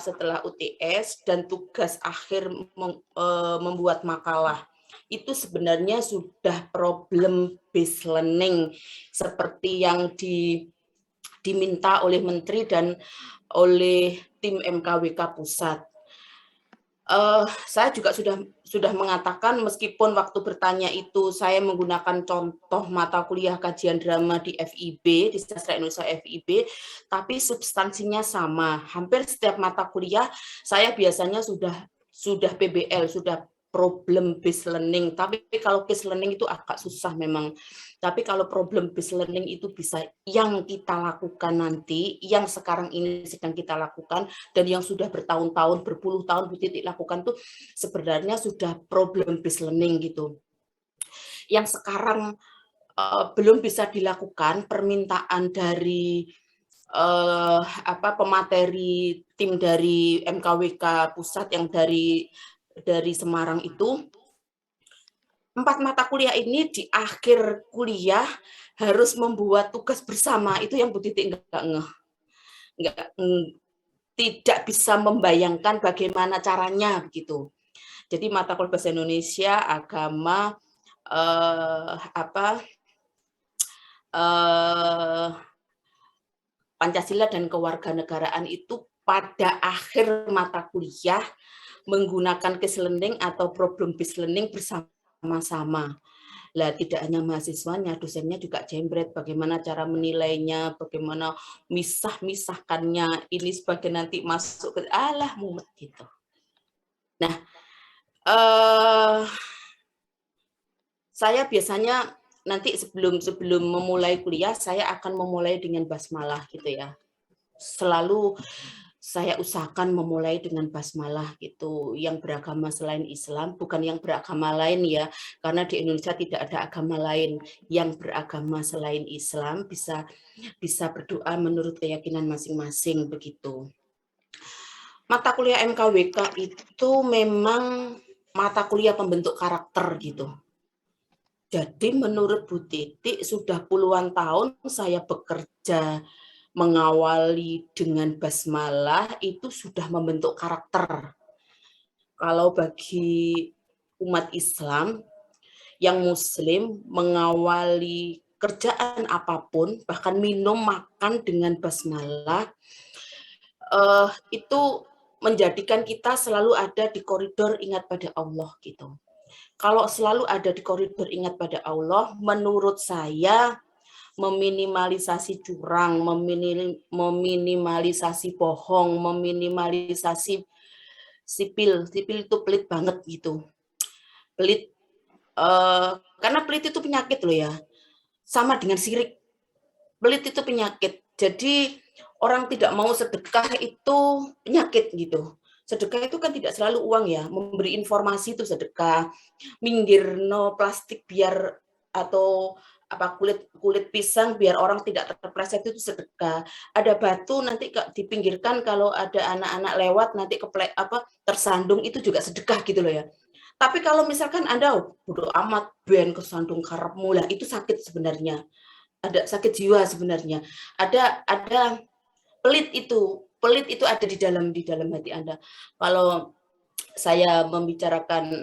setelah UTS dan tugas akhir membuat makalah. Itu sebenarnya sudah problem based learning seperti yang diminta oleh Menteri dan oleh tim MKWK Pusat. Saya juga sudah mengatakan meskipun waktu bertanya itu saya menggunakan contoh mata kuliah kajian drama di FIB, di Sastra Indonesia FIB, tapi substansinya sama. Hampir setiap mata kuliah saya biasanya sudah PBL, sudah problem based learning. Tapi kalau case learning itu agak susah memang. Tapi kalau problem based learning itu bisa yang kita lakukan nanti, yang sekarang ini sedang kita lakukan, dan yang sudah bertahun-tahun, berpuluh tahun Bu Titik lakukan tuh sebenarnya sudah problem based learning gitu. Yang sekarang belum bisa dilakukan, permintaan dari pemateri tim dari MKWK Pusat yang dari Semarang itu, 4 mata kuliah ini di akhir kuliah harus membuat tugas bersama. Itu yang Bu Titik tidak bisa membayangkan bagaimana caranya begitu. Jadi mata kuliah bahasa Indonesia, agama, Pancasila dan kewarganegaraan itu pada akhir mata kuliah menggunakan case learning atau problem based learning bersama-sama. Lah tidak hanya mahasiswanya, dosennya juga jembret bagaimana cara menilainya, bagaimana misahkannya, ini sebagai nanti masuk ke mumet gitu. Nah, saya biasanya nanti sebelum memulai kuliah saya akan memulai dengan basmalah gitu ya. Selalu saya usahakan memulai dengan basmalah gitu, yang beragama selain Islam, bukan yang beragama lain ya, karena di Indonesia tidak ada agama lain. Yang beragama selain Islam bisa berdoa menurut keyakinan masing-masing begitu. Mata kuliah MKWK itu memang mata kuliah pembentuk karakter gitu. Jadi menurut Bu Titik sudah puluhan tahun saya bekerja mengawali dengan basmalah itu sudah membentuk karakter. Kalau bagi umat Islam yang Muslim mengawali kerjaan apapun, bahkan minum makan dengan basmalah, itu menjadikan kita selalu ada di koridor ingat pada Allah gitu. Kalau selalu ada di koridor ingat pada Allah, menurut saya meminimalisasi curang, meminimalisasi bohong, meminimalisasi sipil itu pelit banget gitu. Pelit, karena pelit itu penyakit loh ya, sama dengan sirik. Pelit itu penyakit, jadi orang tidak mau sedekah itu penyakit gitu. Sedekah itu kan tidak selalu uang ya, memberi informasi itu sedekah, minggir no plastik biar atau kulit pisang biar orang tidak terpleset itu sedekah. Ada batu nanti dipinggirkan kalau ada anak-anak lewat nanti tersandung itu juga sedekah gitu loh ya. Tapi kalau misalkan Anda bodoh amat ben kesandung karepmu lah itu sakit sebenarnya. Ada sakit jiwa sebenarnya. Ada pelit itu ada di dalam hati Anda. Kalau saya membicarakan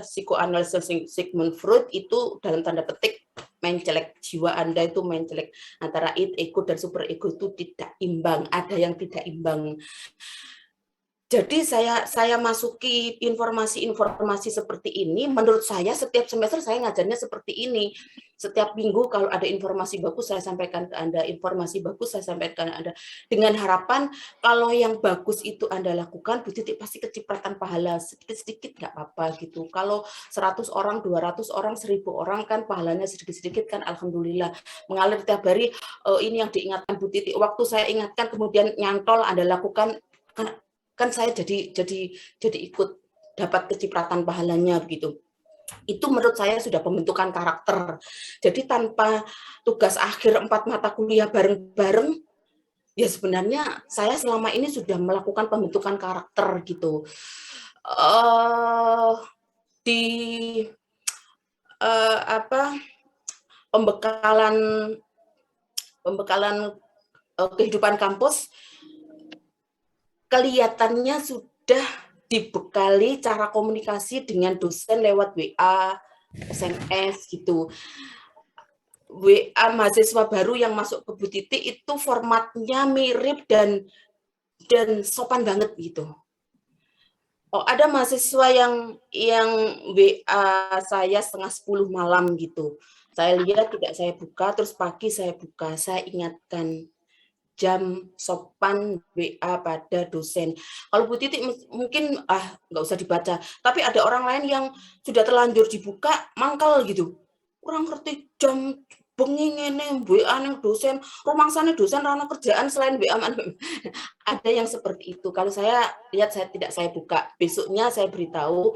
psikoanalisis Sigmund Freud itu dalam tanda petik mencelek jiwa Anda itu mencelek antara ego dan super ego itu tidak imbang, ada yang tidak imbang. Jadi saya masuki informasi seperti ini, menurut saya setiap semester saya ngajarnya seperti ini. Setiap minggu kalau ada informasi bagus saya sampaikan ke Anda, informasi bagus saya sampaikan ke Anda. Dengan harapan kalau yang bagus itu Anda lakukan, Bu Titik pasti kecipratan pahala, sedikit-sedikit nggak apa-apa gitu. Kalau 100 orang, 200 orang, 1000 orang kan pahalanya sedikit-sedikit kan alhamdulillah. Mengalir tiap hari, ini yang diingatkan Bu Titik. Waktu saya ingatkan kemudian nyantol Anda lakukan, kan saya jadi ikut dapat kecipratan pahalanya begitu. Itu menurut saya sudah pembentukan karakter. Jadi tanpa tugas akhir 4 mata kuliah bareng-bareng, ya sebenarnya saya selama ini sudah melakukan pembentukan karakter gitu. Di pembekalan kehidupan kampus, kelihatannya sudah dibekali cara komunikasi dengan dosen lewat WA, SMS gitu. WA mahasiswa baru yang masuk ke Bu Titi itu formatnya mirip dan sopan banget gitu. Oh, ada mahasiswa yang WA saya setengah 10 malam gitu. Saya lihat tidak saya buka, terus pagi saya buka. Saya ingatkan jam sopan WA pada dosen. Kalau Bu Titi mungkin nggak usah dibaca, tapi ada orang lain yang sudah terlanjur dibuka mangkal gitu. Kurang ngerti jam bengi ngene WA nang dosen, rumangsane dosen rana kerjaan selain WA. Ada yang seperti itu. Kalau saya lihat tidak saya buka. Besoknya saya beritahu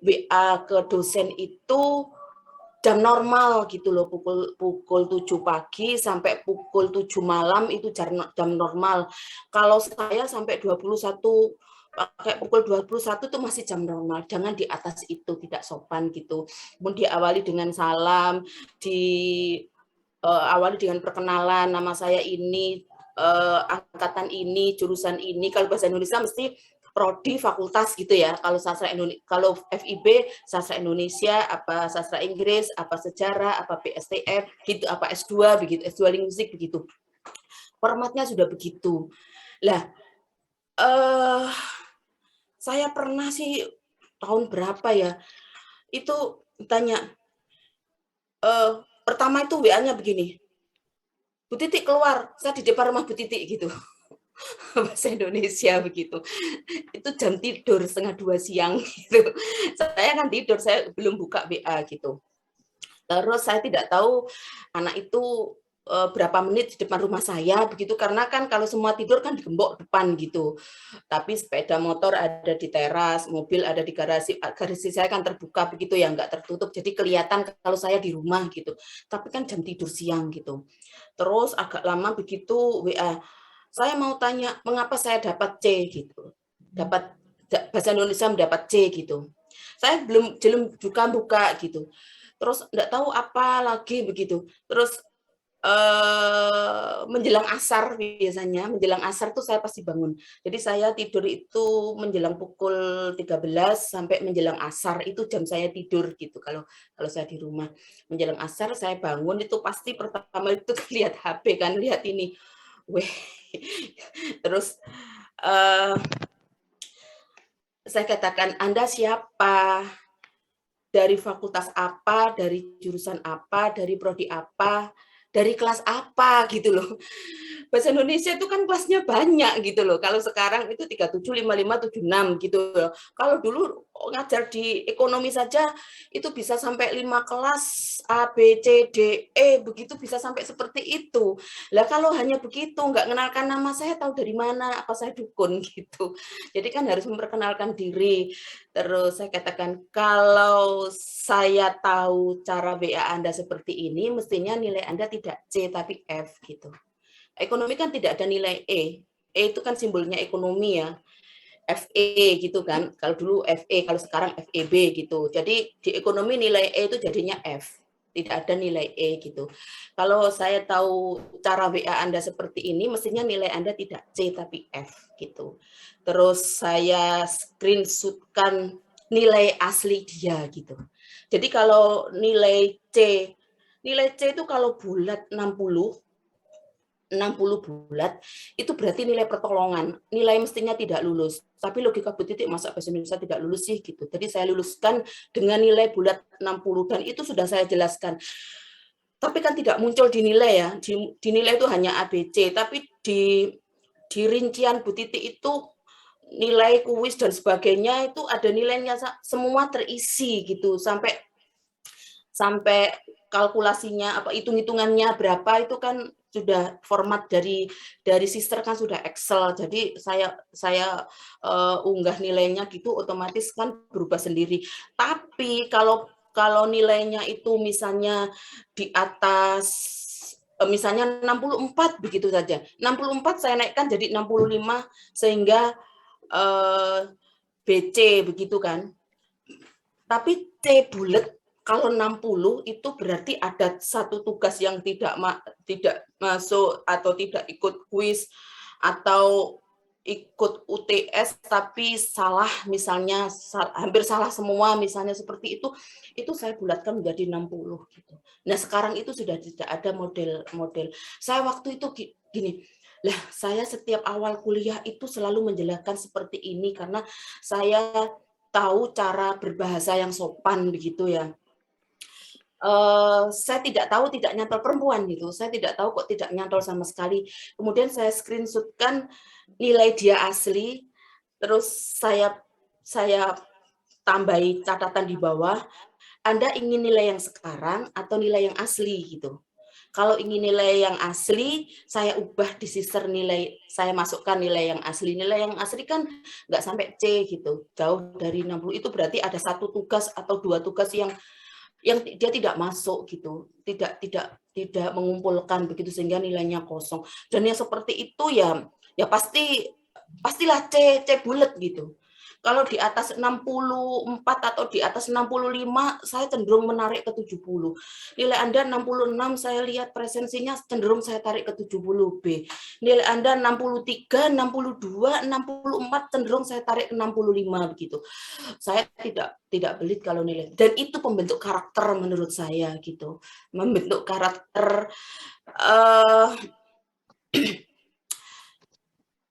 WA ke dosen itu jam normal gitu loh, pukul 7 pagi sampai pukul 7 malam itu jam normal. Kalau saya sampai 21 pakai pukul 21 itu masih jam normal. Jangan di atas itu, tidak sopan gitu. Kemudian diawali dengan salam, awali dengan perkenalan, nama saya ini, angkatan ini, jurusan ini. Kalau bahasa Indonesia mesti prodi fakultas gitu ya. Kalau sastra Indonesia, kalau FIB sastra Indonesia, apa sastra Inggris, apa sejarah, apa PSTF gitu, apa S2 begitu, S2 linguistik begitu. Formatnya sudah begitu. Lah, saya pernah sih tahun berapa ya? Itu tanya pertama itu WA-nya begini. Bu Titi keluar, saya di depan rumah Bu Titi gitu. Bahasa Indonesia begitu. Itu jam tidur 1:30 siang gitu. Saya kan tidur, saya belum buka WA gitu. Terus saya tidak tahu anak itu berapa menit di depan rumah saya begitu, karena kan kalau semua tidur kan di gembok depan gitu. Tapi sepeda motor ada di teras, mobil ada di garasi. Garasi saya kan terbuka begitu ya, nggak tertutup, jadi kelihatan kalau saya di rumah gitu. Tapi kan jam tidur siang gitu. Terus agak lama begitu WA, saya mau tanya mengapa saya dapat C gitu, dapat bahasa Indonesia mendapat C gitu. Saya belum buka gitu. Terus enggak tahu apa lagi begitu. Terus menjelang asar biasanya, menjelang asar tuh saya pasti bangun. Jadi saya tidur itu menjelang pukul 13 sampai menjelang asar itu jam saya tidur gitu. Kalau saya di rumah menjelang asar saya bangun itu pasti pertama itu lihat HP kan, lihat ini. Weh. Terus saya katakan, Anda siapa? Dari fakultas apa, dari jurusan apa, dari prodi apa, dari kelas apa gitu loh. Bahasa Indonesia itu kan kelasnya banyak gitu loh. Kalau sekarang itu 37, 55, 76 gitu loh. Kalau dulu ngajar di ekonomi saja itu bisa sampai 5 kelas A, B, C, D, E, begitu bisa sampai seperti itu. Lah kalau hanya begitu, nggak kenalkan nama saya, tahu dari mana, apa saya dukun gitu. Jadi kan harus memperkenalkan diri. Terus saya katakan, kalau saya tahu cara WA Anda seperti ini, mestinya nilai Anda tidak C tapi F gitu. Ekonomi kan tidak ada nilai E. E itu kan simbolnya ekonomi ya. FE gitu kan. Kalau dulu FE, kalau sekarang FEB gitu. Jadi di ekonomi nilai E itu jadinya F. Tidak ada nilai E gitu. Kalau saya tahu cara WA Anda seperti ini, mestinya nilai Anda tidak C tapi F gitu. Terus saya screenshotkan nilai asli dia gitu. Jadi kalau nilai C itu kalau bulat 60 bulat, itu berarti nilai pertolongan. Nilai mestinya tidak lulus. Tapi logika Bu Titi, masa bahasa Indonesia tidak lulus sih gitu. Jadi saya luluskan dengan nilai bulat 60 dan itu sudah saya jelaskan. Tapi kan tidak muncul di nilai ya. Di nilai itu hanya ABC, tapi di rincian Bu Titi itu nilai kuis dan sebagainya itu ada nilainya semua terisi gitu sampai kalkulasinya apa hitung-hitungannya berapa itu kan sudah format dari sister kan sudah Excel. Jadi saya unggah nilainya gitu otomatis kan berubah sendiri. Tapi kalau nilainya itu misalnya di atas misalnya 64 begitu saja. 64 saya naikkan jadi 65 sehingga BC begitu kan. Tapi C bulat kalau 60 itu berarti ada satu tugas yang tidak masuk atau tidak ikut kuis atau ikut UTS tapi salah misalnya hampir salah semua misalnya seperti itu saya bulatkan menjadi 60 gitu. Nah, sekarang itu sudah tidak ada model-model. Saya waktu itu gini, lah saya setiap awal kuliah itu selalu menjelaskan seperti ini karena saya tahu cara berbahasa yang sopan begitu ya. Saya tidak tahu tidak nyantol perempuan gitu. Saya tidak tahu kok tidak nyantol sama sekali. Kemudian saya screenshotkan nilai dia asli, terus saya tambahi catatan di bawah, Anda ingin nilai yang sekarang atau nilai yang asli gitu. Kalau ingin nilai yang asli, saya ubah di sisir nilai, saya masukkan nilai yang asli. Nilai yang asli kan nggak sampai C gitu, jauh dari 60. Itu berarti ada satu tugas atau dua tugas yang dia tidak masuk gitu, tidak mengumpulkan begitu sehingga nilainya kosong. Dan yang seperti itu ya pastilah C bulat gitu. Kalau di atas 64 atau di atas 65, saya cenderung menarik ke 70. Nilai Anda 66, saya lihat presensinya cenderung saya tarik ke 70B. Nilai Anda 63, 62, 64, cenderung saya tarik ke 65 begitu. Saya tidak pelit kalau nilai. Dan itu pembentuk karakter menurut saya gitu. Membentuk karakter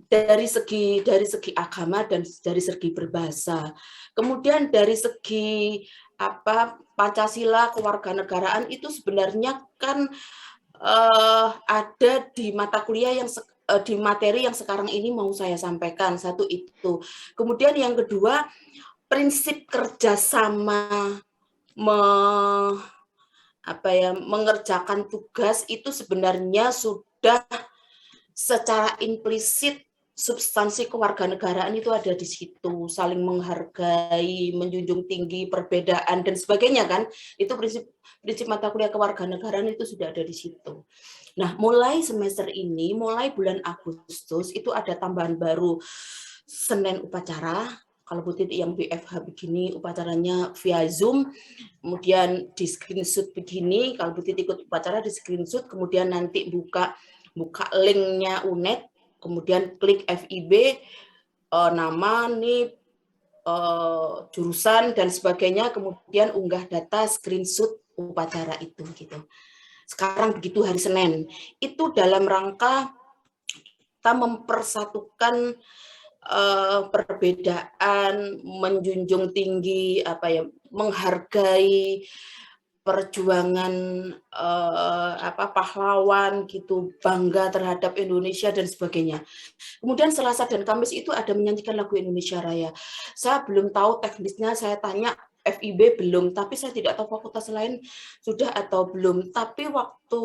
dari segi agama dan dari segi berbahasa. Kemudian dari segi Pancasila kewarganegaraan itu sebenarnya kan ada di mata kuliah yang di materi yang sekarang ini mau saya sampaikan. Satu itu. Kemudian yang kedua, prinsip kerjasama mengerjakan tugas itu sebenarnya sudah secara implisit substansi kewarganegaraan itu ada di situ, saling menghargai, menjunjung tinggi perbedaan dan sebagainya kan. Itu prinsip mata kuliah kewarganegaraan itu sudah ada di situ. Nah, mulai semester ini, mulai bulan Agustus itu ada tambahan baru, Senin upacara. Kalau Bu Titi yang BFH begini, upacaranya via Zoom, kemudian di screenshot begini, kalau Bu Titi ikut upacara di screenshot, kemudian nanti buka linknya UNED, kemudian klik FIB, nama, NIP, jurusan, dan sebagainya, kemudian unggah data screenshot upacara itu gitu. Sekarang begitu hari Senin. Itu dalam rangka kita mempersatukan perbedaan, menjunjung tinggi menghargai perjuangan pahlawan gitu, bangga terhadap Indonesia dan sebagainya. Kemudian Selasa dan Kamis itu ada menyanyikan lagu Indonesia Raya. Saya belum tahu teknisnya, saya tanya FIB belum, tapi saya tidak tahu fakultas lain sudah atau belum. Tapi waktu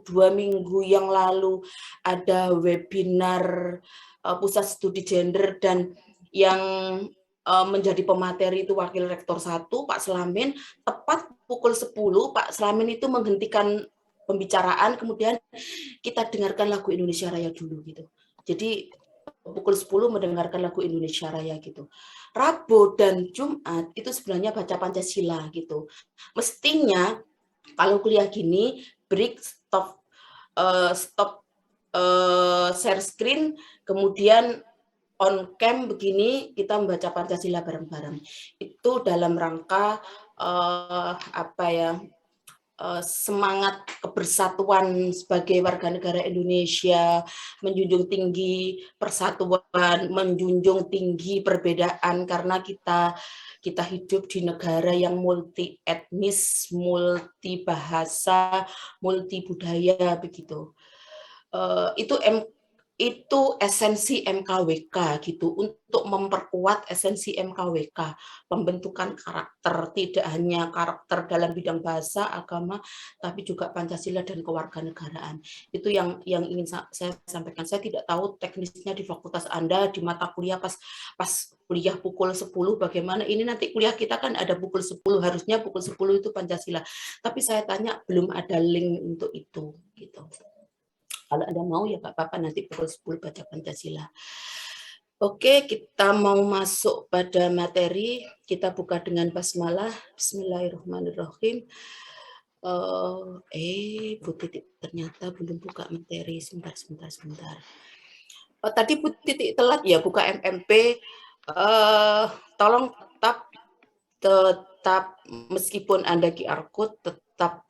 2 minggu yang lalu ada webinar Pusat Studi Gender dan yang menjadi pemateri itu Wakil Rektor 1, Pak Slamin, tepat pukul 10, Pak Slamin itu menghentikan pembicaraan, kemudian kita dengarkan lagu Indonesia Raya dulu gitu. Jadi pukul 10 mendengarkan lagu Indonesia Raya gitu. Rabu dan Jumat itu sebenarnya baca Pancasila gitu. Mestinya kalau kuliah gini break, stop share screen, kemudian on cam begini kita membaca Pancasila bareng-bareng. Itu dalam rangka semangat kebersatuan sebagai warga negara Indonesia, menjunjung tinggi persatuan, menjunjung tinggi perbedaan karena kita hidup di negara yang multi etnis, multi bahasa, multi budaya begitu. Itu esensi MKWK gitu, untuk memperkuat esensi MKWK, pembentukan karakter, tidak hanya karakter dalam bidang bahasa, agama, tapi juga Pancasila dan kewarganegaraan. Itu yang ingin saya sampaikan. Saya tidak tahu teknisnya di fakultas Anda, di mata kuliah pas kuliah pukul 10 bagaimana. Ini nanti kuliah kita kan ada pukul 10, harusnya pukul 10 itu Pancasila. Tapi saya tanya belum ada link untuk itu gitu. Kalau Anda mau ya Pak Papa nanti pukul 10 baca Pancasila. Oke, kita mau masuk pada materi. Kita buka dengan basmalah. Bismillahirrahmanirrahim. Bu Titi ternyata belum buka materi. Sebentar. Tadi titik telat ya buka MMP, tolong tetap tetap meskipun Anda QR code tetap